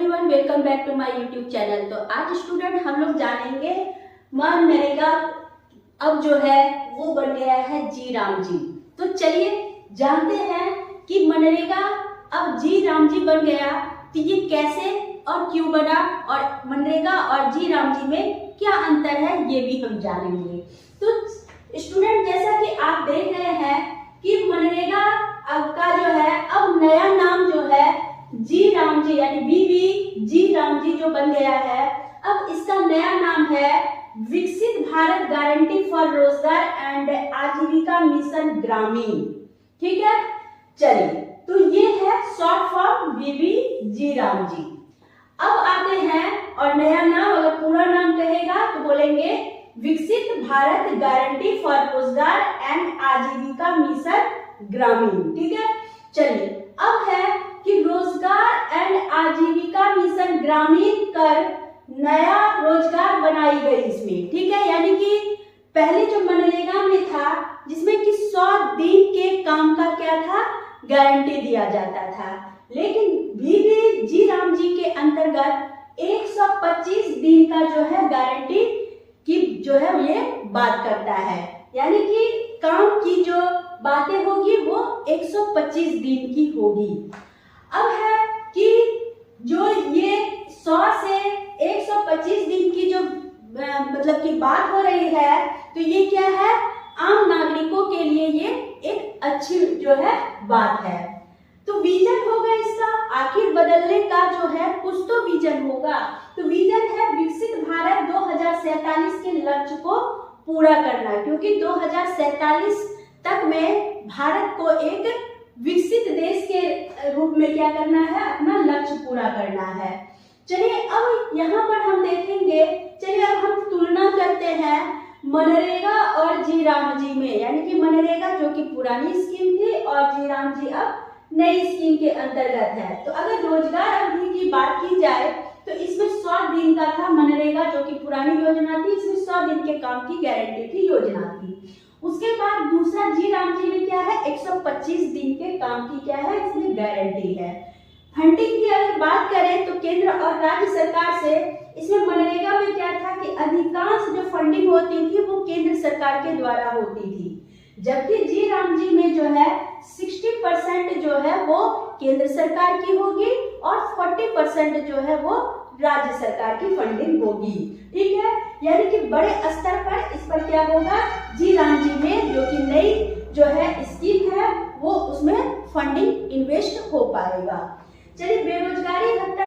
Everyone, welcome back to my YouTube channel. तो आज student हम लोग जानेंगे मनरेगा अब जो है वो बन गया है जी राम जी। तो चलिए जानते हैं कि मनरेगा अब जी राम जी बन गया तो ये कैसे और क्यों बना और मनरेगा और जी राम जी में क्या अंतर है ये भी हम जानेंगे। तो स्टूडेंट जैसा कि आप देख रहे हैं कि मनरेगा अब का जो है अब नया नाम जो है जी राम जी यानी बीबी जी राम जी जो बन गया है। अब इसका नया नाम है विकसित भारत गारंटी फॉर रोजगार एंड आजीविका मिशन ग्रामीण। ठीक है, चलिए तो ये है शॉर्ट फॉर्म बीबी जी राम जी। अब आते हैं और नया नाम अगर पूरा नाम कहेगा तो बोलेंगे विकसित भारत गारंटी फॉर रोजगार एंड आजीविका मिशन ग्रामीण। ठीक है, चलिए अब है कि रोजगार एंड आजीविका मिशन ग्रामीण कर नया रोजगार बनाई गई इसमें। ठीक है, यानी कि पहले जो मनरेगा में था जिसमें कि 100 दिन के काम का क्या था गारंटी दिया जाता था, लेकिन बीबी जी राम जी के अंतर्गत 125 दिन का जो है गारंटी की जो है ये बात करता है। यानी कि काम की जो बातें होगी वो 125 दिन की होगी। अब है कि जो ये 100 से 125 दिन की जो मतलब की बात हो रही है तो ये क्या है आम नागरिकों के लिए ये एक अच्छी जो है बात है। तो विजन होगा इसका आखिर बदलने का जो है कुछ तो विजन होगा। तो विजन है विकसित भारत 2047 के लक्ष्य को पूरा करना, क्योंकि 2047 तक में भारत को एक विकसित देश के रूप में क्या करना है अपना लक्ष्य पूरा करना है। चलिए अब यहाँ पर हम देखेंगे, चलिए अब हम तुलना करते हैं मनरेगा और जी राम जी में, यानी कि मनरेगा जो कि पुरानी स्कीम थी और जी राम जी अब नई स्कीम के अंतर्गत है। तो अगर रोजगार अवधि की बात की जाए तो इसमें 100 दिन का था मनरेगा जो कि पुरानी योजना थी, इसमें 100 दिन के काम की गारंटी थी योजना थी। उसके बाद दूसरा जी राम जी में क्या है 125 दिन के काम की क्या है इसमें गारंटी है। फंडिंग की अगर बात करें तो केंद्र और राज्य सरकार से इसमें मनरेगा में क्या था कि अधिकांश जो फंडिंग होती थी वो केंद्र सरकार के द्वारा होती थी, जबकि जी राम जी में जो है 60% जो है वो केंद्र सरकार की होगी और 40% जो है वो राज्य सरकार की फंडिंग होगी। ठीक है, यानी कि बड़े स्तर पर इस पर क्या होगा जी राम जी में जो कि नई जो है स्कीम है वो उसमें फंडिंग इन्वेस्ट हो पाएगा। चलिए बेरोजगारी भत्ता